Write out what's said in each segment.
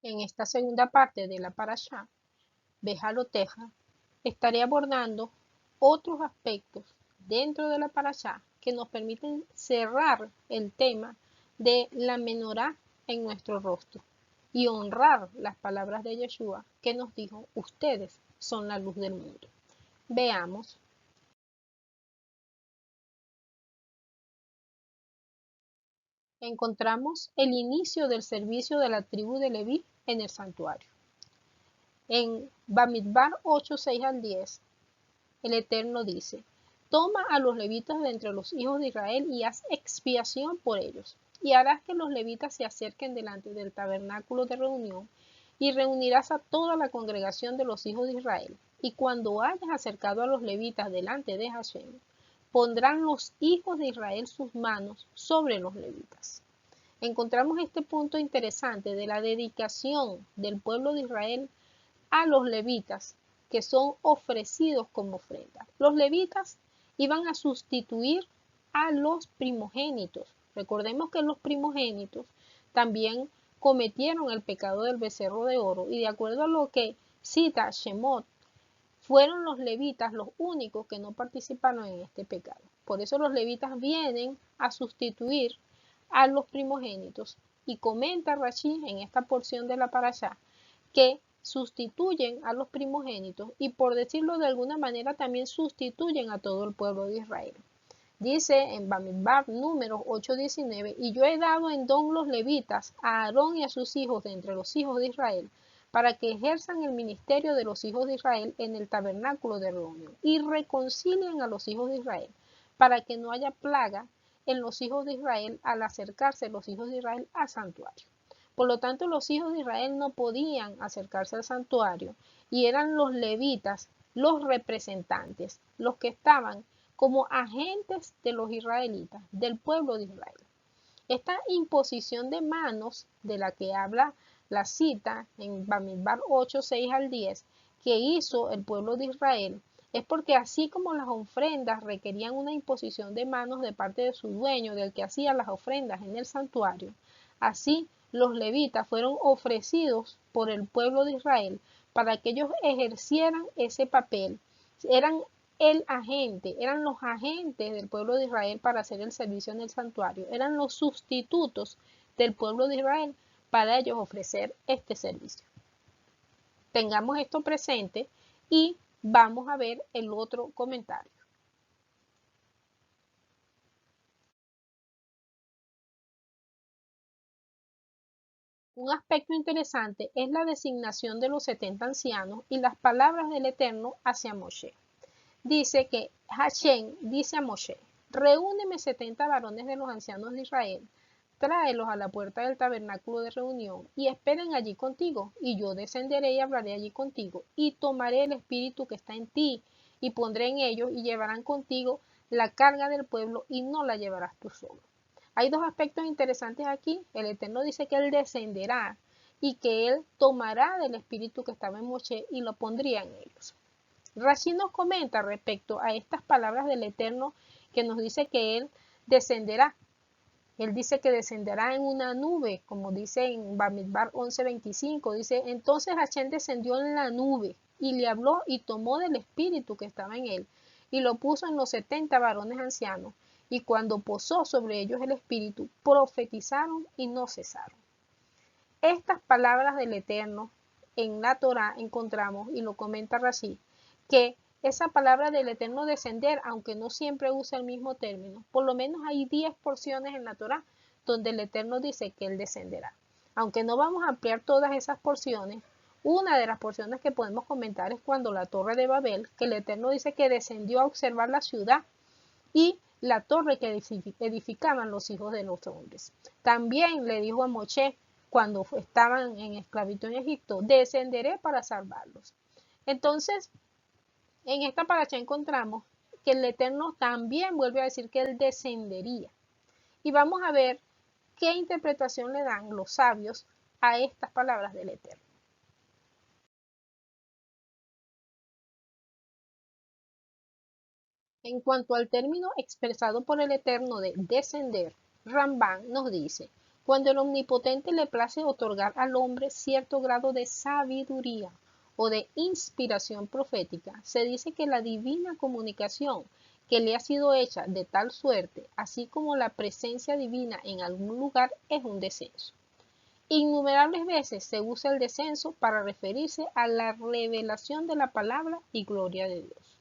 En esta segunda parte de la parashá, Behaloteja, estaré abordando otros aspectos dentro de la parashá que nos permiten cerrar el tema de la menorá en nuestro rostro y honrar las palabras de Yeshua que nos dijo: ustedes son la luz del mundo. Veamos. Encontramos el inicio del servicio de la tribu de Leví en el santuario. En Bamidbar 8, 6 al 10, el Eterno dice: toma a los levitas de entre los hijos de Israel y haz expiación por ellos, y harás que los levitas se acerquen delante del tabernáculo de reunión, y reunirás a toda la congregación de los hijos de Israel. Y cuando hayas acercado a los levitas delante de Hashem, pondrán los hijos de Israel sus manos sobre los levitas. Encontramos este punto interesante de la dedicación del pueblo de Israel a los levitas, que son ofrecidos como ofrenda. Los levitas iban a sustituir a los primogénitos. Recordemos que los primogénitos también cometieron el pecado del becerro de oro, y de acuerdo a lo que cita Shemot, fueron los levitas los únicos que no participaron en este pecado. Por eso los levitas vienen a sustituir a los primogénitos, y comenta Rashi en esta porción de la parashá que sustituyen a los primogénitos, y por decirlo de alguna manera también sustituyen a todo el pueblo de Israel. Dice en Bamidbar números 8:19: y yo he dado en don los levitas a Aarón y a sus hijos de entre los hijos de Israel, para que ejerzan el ministerio de los hijos de Israel en el tabernáculo de reunión, y reconcilien a los hijos de Israel, para que no haya plaga en los hijos de Israel al acercarse los hijos de Israel al santuario. Por lo tanto, los hijos de Israel no podían acercarse al santuario, y eran los levitas los representantes, los que estaban como agentes de los israelitas, del pueblo de Israel. Esta imposición de manos de la que habla la cita en Bamidbar 8, 6 al 10, que hizo el pueblo de Israel, es porque así como las ofrendas requerían una imposición de manos de parte de su dueño, del que hacía las ofrendas en el santuario, así los levitas fueron ofrecidos por el pueblo de Israel para que ellos ejercieran ese papel. Eran eran los agentes del pueblo de Israel para hacer el servicio en el santuario, eran los sustitutos del pueblo de Israel para ellos ofrecer este servicio. Tengamos esto presente y vamos a ver el otro comentario. Un aspecto interesante es la designación de los 70 ancianos y las palabras del Eterno hacia Moshe. Dice que Hashem dice a Moshe: reúneme 70 varones de los ancianos de Israel, tráelos a la puerta del tabernáculo de reunión y esperen allí contigo, y yo descenderé y hablaré allí contigo, y tomaré el espíritu que está en ti, y pondré en ellos, y llevarán contigo la carga del pueblo, y no la llevarás tú solo. Hay dos aspectos interesantes aquí. El Eterno dice que Él descenderá y que Él tomará del espíritu que estaba en Moshe y lo pondría en ellos. Rashi nos comenta respecto a estas palabras del Eterno, que nos dice que Él descenderá. Él dice que descenderá en una nube, como dice en Bamidbar 11:25. Dice: entonces Hashem descendió en la nube y le habló y tomó del espíritu que estaba en él y lo puso en los 70 varones ancianos. Y cuando posó sobre ellos el espíritu, profetizaron y no cesaron. Estas palabras del Eterno en la Torá encontramos, y lo comenta Rashi, que esa palabra del Eterno descender, aunque no siempre usa el mismo término, por lo menos hay 10 porciones en la Torá donde el Eterno dice que Él descenderá. Aunque no vamos a ampliar todas esas porciones, una de las porciones que podemos comentar es cuando la torre de Babel, que el Eterno dice que descendió a observar la ciudad y la torre que edificaban los hijos de los hombres. También le dijo a Moshe, cuando estaban en esclavitud en Egipto: descenderé para salvarlos. Entonces, en esta paracha encontramos que el Eterno también vuelve a decir que Él descendería. Y vamos a ver qué interpretación le dan los sabios a estas palabras del Eterno. En cuanto al término expresado por el Eterno de descender, Rambán nos dice: Cuando el Omnipotente le place otorgar al hombre cierto grado de sabiduría o de inspiración profética, se dice que la divina comunicación que le ha sido hecha de tal suerte, así como la presencia divina en algún lugar, es un descenso. Innumerables veces se usa el descenso para referirse a la revelación de la palabra y gloria de Dios.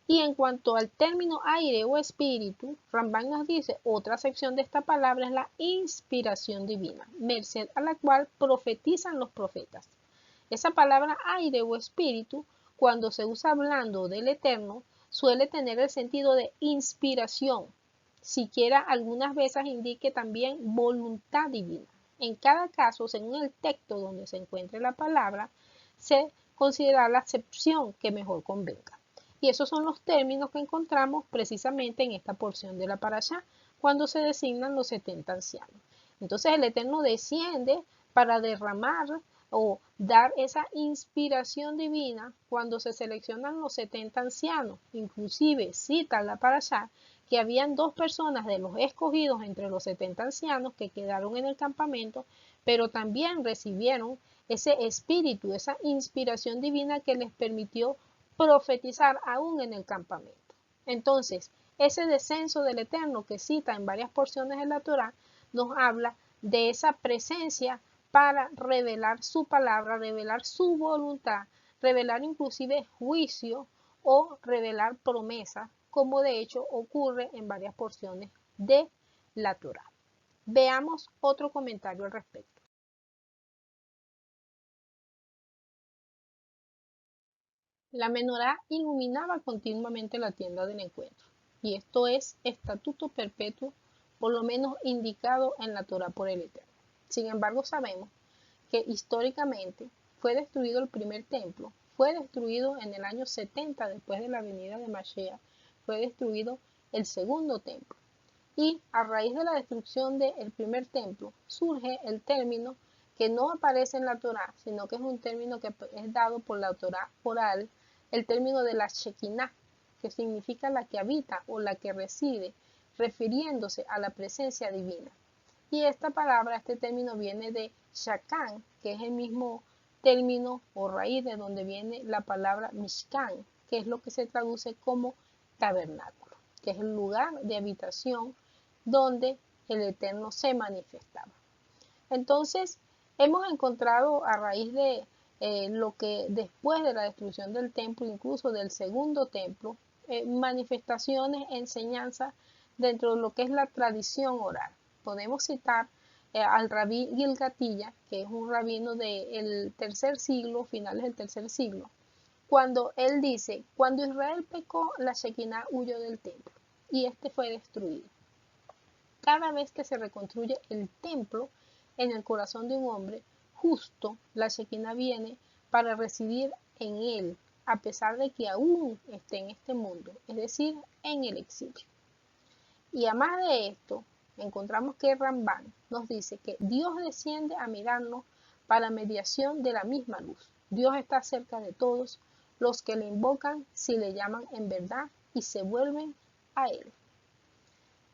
Y en cuanto al término aire o espíritu, Rambam nos dice, otra sección de esta palabra es la inspiración divina, merced a la cual profetizan los profetas. Esa palabra aire o espíritu, cuando se usa hablando del Eterno, suele tener el sentido de inspiración, siquiera algunas veces indique también voluntad divina. En cada caso, según el texto donde se encuentre la palabra, se considera la acepción que mejor convenga. Y esos son los términos que encontramos precisamente en esta porción de la parashá, cuando se designan los 70 ancianos. Entonces el Eterno desciende para derramar o dar esa inspiración divina cuando se seleccionan los 70 ancianos. Inclusive cita la parashá que habían 2 personas de los escogidos entre los 70 ancianos que quedaron en el campamento, pero también recibieron ese espíritu, esa inspiración divina que les permitió profetizar aún en el campamento. Entonces, ese descenso del Eterno que cita en varias porciones de la Torá nos habla de esa presencia para revelar su palabra, revelar su voluntad, revelar inclusive juicio o revelar promesas, como de hecho ocurre en varias porciones de la Torá. Veamos otro comentario al respecto. La menorá iluminaba continuamente la tienda del encuentro, y esto es estatuto perpetuo, por lo menos indicado en la Torá por el Eterno. Sin embargo, sabemos que históricamente fue destruido el primer templo, fue destruido en el año 70 después de la venida de Mashiach, fue destruido el segundo templo. Y a raíz de la destrucción del primer templo surge el término que no aparece en la Torá, sino que es un término que es dado por la Torá oral, el término de la Shekinah, que significa la que habita o la que reside, refiriéndose a la presencia divina. Y esta palabra, este término viene de Shakan, que es el mismo término o raíz de donde viene la palabra Mishkan, que es lo que se traduce como tabernáculo, que es el lugar de habitación donde el Eterno se manifestaba. Entonces, hemos encontrado a raíz de lo que después de la destrucción del templo, incluso del segundo templo, manifestaciones, enseñanzas dentro de lo que es la tradición oral. Podemos citar al rabí Gilgatilla, que es un rabino del tercer siglo, finales del tercer siglo, cuando él dice, cuando Israel pecó, la Shekinah huyó del templo y este fue destruido. Cada vez que se reconstruye el templo en el corazón de un hombre, justo la Shekinah viene para residir en él, a pesar de que aún esté en este mundo, es decir, en el exilio. Y además de esto, encontramos que Rambam nos dice que Dios desciende a mirarnos para mediación de la misma luz. Dios está cerca de todos los que le invocan si le llaman en verdad y se vuelven a Él.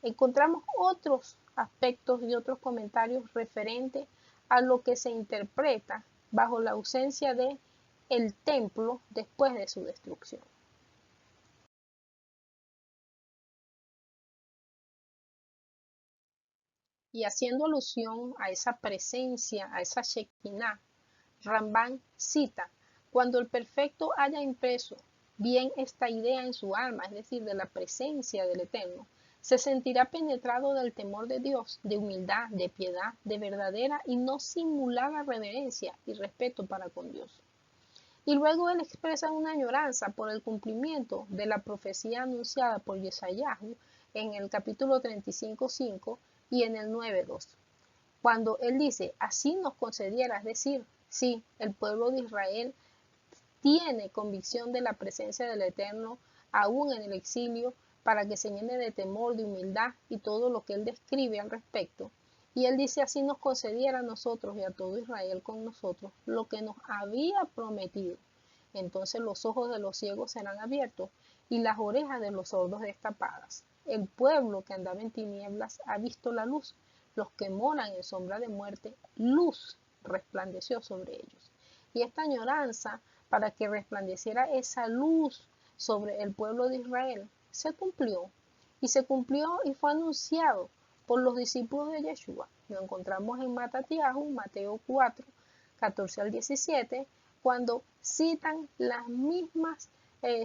Encontramos otros aspectos y otros comentarios referentes a lo que se interpreta bajo la ausencia de el templo después de su destrucción. Y haciendo alusión a esa presencia, a esa Shekinah, Rambam cita, cuando el perfecto haya impreso bien esta idea en su alma, es decir, de la presencia del Eterno, se sentirá penetrado del temor de Dios, de humildad, de piedad, de verdadera y no simulada reverencia y respeto para con Dios. Y luego él expresa una añoranza por el cumplimiento de la profecía anunciada por Yesayahu en el capítulo 35:5 y en el 9:2. Cuando él dice, así nos concediera, es decir, sí, el pueblo de Israel tiene convicción de la presencia del Eterno aún en el exilio para que se llene de temor, de humildad y todo lo que él describe al respecto. Y él dice, así nos concediera a nosotros y a todo Israel con nosotros lo que nos había prometido. Entonces los ojos de los ciegos serán abiertos y las orejas de los sordos destapadas. El pueblo que andaba en tinieblas ha visto la luz. los que moran en sombra de muerte, luz resplandeció sobre ellos. Y esta añoranza para que resplandeciera esa luz sobre el pueblo de Israel se cumplió. Y se cumplió y fue anunciado por los discípulos de Yeshua. Lo encontramos en Mateo 4, 14 al 17, cuando citan las mismas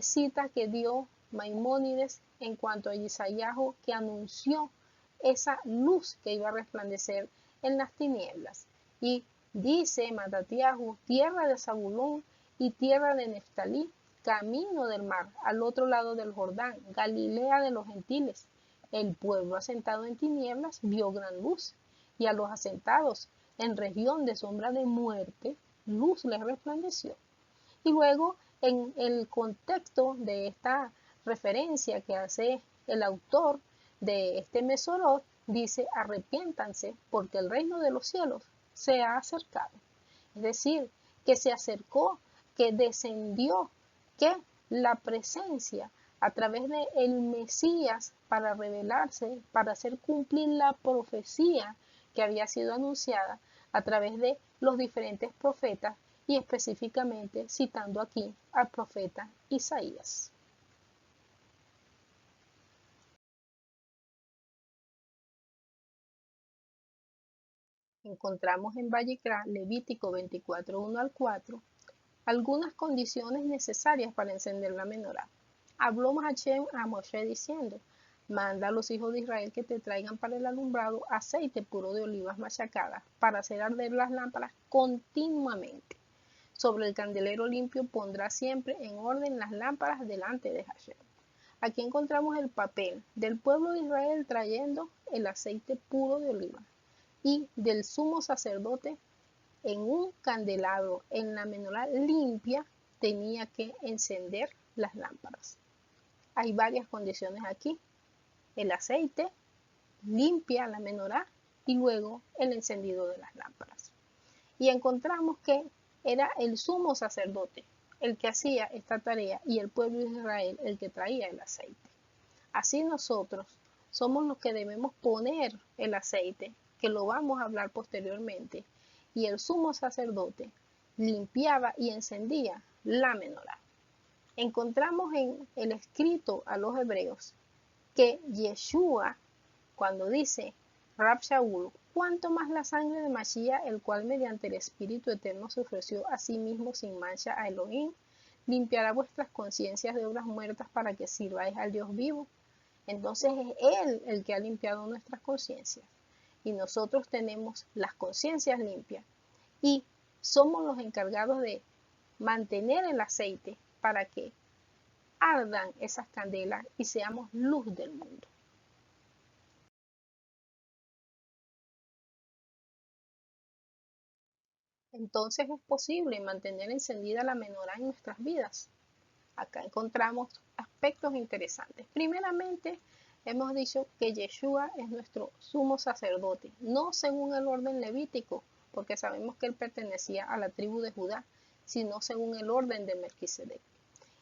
citas que dio Maimónides en cuanto a Isaías, que anunció esa luz que iba a resplandecer en las tinieblas. Y dice Matatiahu, tierra de Zabulón y tierra de Neftalí, camino del mar, al otro lado del Jordán, Galilea de los gentiles. El pueblo asentado en tinieblas vio gran luz, y a los asentados en región de sombra de muerte, luz les resplandeció. Y luego, en el contexto de esta referencia que hace el autor de este Mesorot, dice: arrepiéntanse porque el reino de los cielos se ha acercado. Es decir, que se acercó, que descendió, que la presencia a través de el Mesías para revelarse, para hacer cumplir la profecía que había sido anunciada a través de los diferentes profetas, y específicamente citando aquí al profeta Isaías. Encontramos en Vallecra, Levítico 24, 1 al 4, algunas condiciones necesarias para encender la menorá. Habló Hashem a Moshe diciendo: manda a los hijos de Israel que te traigan para el alumbrado aceite puro de olivas machacadas para hacer arder las lámparas continuamente. Sobre el candelero limpio pondrá siempre en orden las lámparas delante de Hashem. Aquí encontramos el papel del pueblo de Israel trayendo el aceite puro de oliva y del sumo sacerdote en un candelabro en la menorá limpia tenía que encender las lámparas. Hay varias condiciones aquí: el aceite, limpia la menorá y luego el encendido de las lámparas. Y encontramos que era el sumo sacerdote el que hacía esta tarea y el pueblo de Israel el que traía el aceite. Así nosotros somos los que debemos poner el aceite, que lo vamos a hablar posteriormente, y el sumo sacerdote limpiaba y encendía la menorá. Encontramos en el escrito a los hebreos que Yeshua, cuando dice Rab Shaul, cuanto más la sangre de Mashiach, el cual mediante el Espíritu Eterno se ofreció a sí mismo sin mancha a Elohim, limpiará vuestras conciencias de obras muertas para que sirváis al Dios vivo. Entonces es Él el que ha limpiado nuestras conciencias. Y nosotros tenemos las conciencias limpias y somos los encargados de mantener el aceite para que ardan esas candelas y seamos luz del mundo. Entonces es posible mantener encendida la menorá en nuestras vidas. Acá encontramos aspectos interesantes. Primeramente, hemos dicho que Yeshua es nuestro sumo sacerdote, no según el orden levítico, porque sabemos que él pertenecía a la tribu de Judá, sino según el orden de Melquisedec.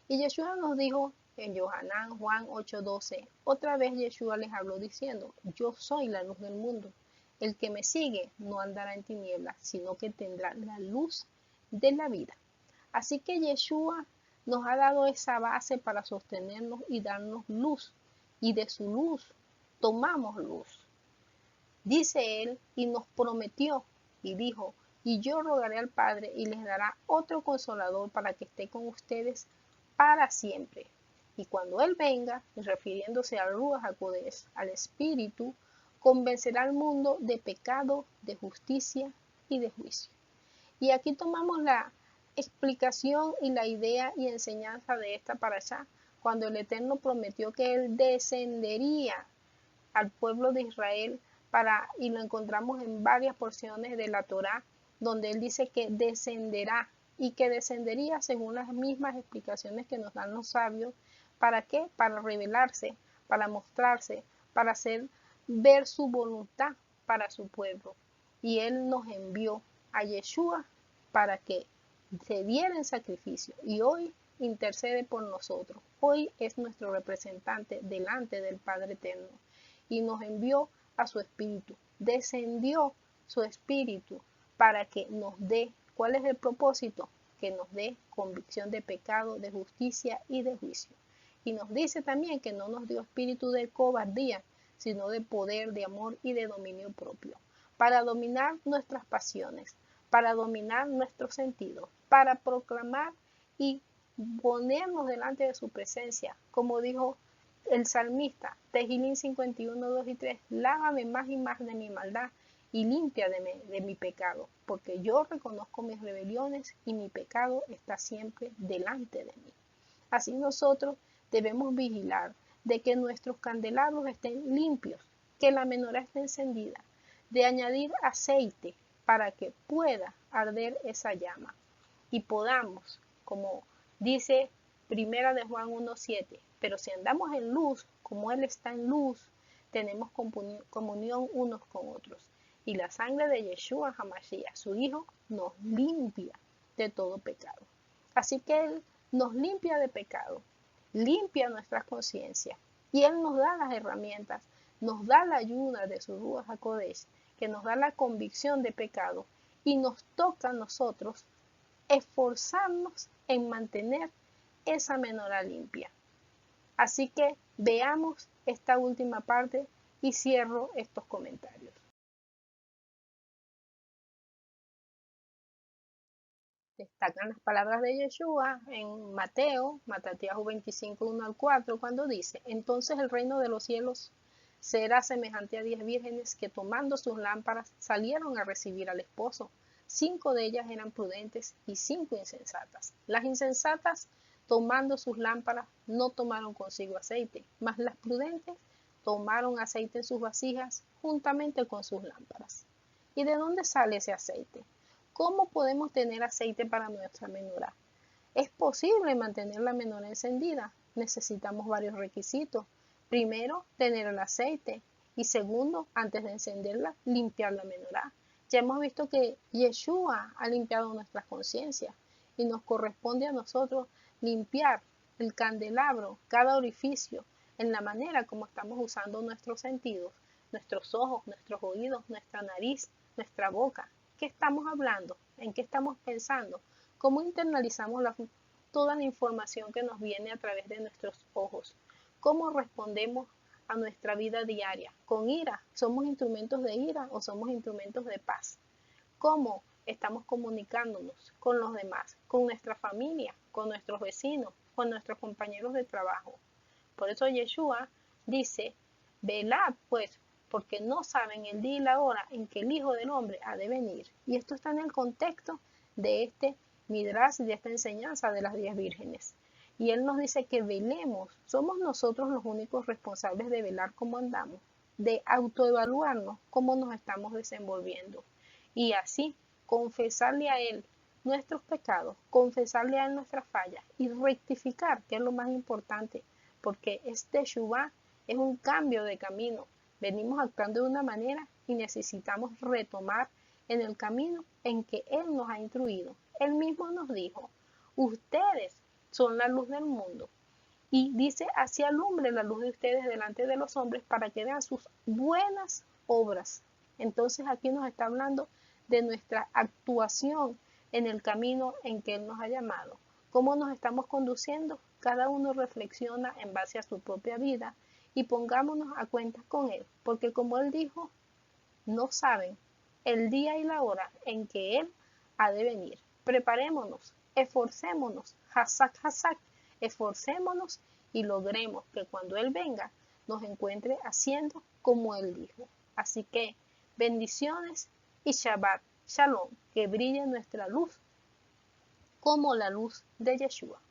Y Yeshua nos dijo en Yohanan, Juan 8:12, otra vez Yeshua les habló diciendo: yo soy la luz del mundo. El que me sigue no andará en tinieblas, sino que tendrá la luz de la vida. Así que Yeshua nos ha dado esa base para sostenernos y darnos luz, y de su luz tomamos luz. Dice él, y nos prometió y dijo: y yo rogaré al Padre y les dará otro consolador para que esté con ustedes para siempre. Y cuando él venga, refiriéndose al Ruach HaKodesh, al Espíritu, convencerá al mundo de pecado, de justicia y de juicio. Y aquí tomamos la explicación y la idea y enseñanza de esta parashá, cuando el Eterno prometió que él descendería al pueblo de Israel y lo encontramos en varias porciones de la Torá, donde él dice que descenderá y que descendería según las mismas explicaciones que nos dan los sabios. ¿Para qué? Para revelarse, para mostrarse, para hacer ver su voluntad para su pueblo. Y él nos envió a Yeshua para que se diera en sacrificio, y hoy intercede por nosotros. Hoy es nuestro representante delante del Padre Eterno y nos envió a su Espíritu. descendió su espíritu para que nos dé, ¿cuál es el propósito? Que nos dé convicción de pecado, de justicia y de juicio. Y nos dice también que no nos dio espíritu de cobardía, sino de poder, de amor y de dominio propio, para dominar nuestras pasiones, para dominar nuestros sentidos, para proclamar y ponernos delante de su presencia, como dijo el salmista, Tehilín 51, 2 y 3, lávame más y más de mi maldad y limpia de mi pecado, porque yo reconozco mis rebeliones y mi pecado está siempre delante de mí. Así nosotros debemos vigilar de que nuestros candelabros estén limpios, que la menorá esté encendida, de añadir aceite para que pueda arder esa llama y podamos, como dice Primera de Juan 1:7, pero si andamos en luz, como Él está en luz, tenemos comunión unos con otros. Y la sangre de Yeshua HaMashiach, su Hijo, nos limpia de todo pecado. Así que Él nos limpia de pecado, limpia nuestras conciencias y Él nos da las herramientas, nos da la ayuda de su Ruach HaKodesh, que nos da la convicción de pecado y nos toca a nosotros esforzarnos en mantener esa menorá limpia. Así que veamos esta última parte y cierro estos comentarios. Destacan las palabras de Yeshua en Mateo 25, 1 al 4, cuando dice, entonces el reino de los cielos será semejante a 10 vírgenes que tomando sus lámparas salieron a recibir al esposo. 5 de ellas eran prudentes y 5 insensatas. Las insensatas, tomando sus lámparas, no tomaron consigo aceite, mas las prudentes tomaron aceite en sus vasijas juntamente con sus lámparas. ¿Y de dónde sale ese aceite? ¿Cómo podemos tener aceite para nuestra menorá? ¿Es posible mantener la menorá encendida? Necesitamos varios requisitos. Primero, tener el aceite. Y segundo, antes de encenderla, limpiar la menorá. Ya hemos visto que Yeshua ha limpiado nuestras conciencias y nos corresponde a nosotros limpiar el candelabro, cada orificio, en la manera como estamos usando nuestros sentidos, nuestros ojos, nuestros oídos, nuestra nariz, nuestra boca. ¿Qué estamos hablando? ¿En qué estamos pensando? ¿Cómo internalizamos toda la información que nos viene a través de nuestros ojos? ¿Cómo respondemos a nuestra vida diaria? ¿Con ira? ¿Somos instrumentos de ira o somos instrumentos de paz? ¿Cómo estamos comunicándonos con los demás, con nuestra familia, con nuestros vecinos, con nuestros compañeros de trabajo? Por eso Yeshua dice, velad pues, porque no saben el día y la hora en que el Hijo del Hombre ha de venir. Y esto está en el contexto de este Midrash, de esta enseñanza de las 10 vírgenes. Y Él nos dice que velemos, somos nosotros los únicos responsables de velar cómo andamos, de autoevaluarnos cómo nos estamos desenvolviendo. Y así, confesarle a Él nuestros pecados, confesarle a Él nuestras fallas y rectificar, que es lo más importante, porque este Teshuvá es un cambio de camino. Venimos actuando de una manera y necesitamos retomar en el camino en que Él nos ha instruido. Él mismo nos dijo, ustedes son la luz del mundo. Y dice, así alumbre la luz de ustedes delante de los hombres para que vean sus buenas obras. Entonces aquí nos está hablando de nuestra actuación en el camino en que Él nos ha llamado. ¿Cómo nos estamos conduciendo? Cada uno reflexiona en base a su propia vida y pongámonos a cuentas con Él, porque como Él dijo, no saben el día y la hora en que Él ha de venir. Preparémonos, esforcémonos, hazak, esforcémonos y logremos que cuando Él venga nos encuentre haciendo como Él dijo. Así que bendiciones y Shabbat, Shalom, que brille nuestra luz como la luz de Yeshua.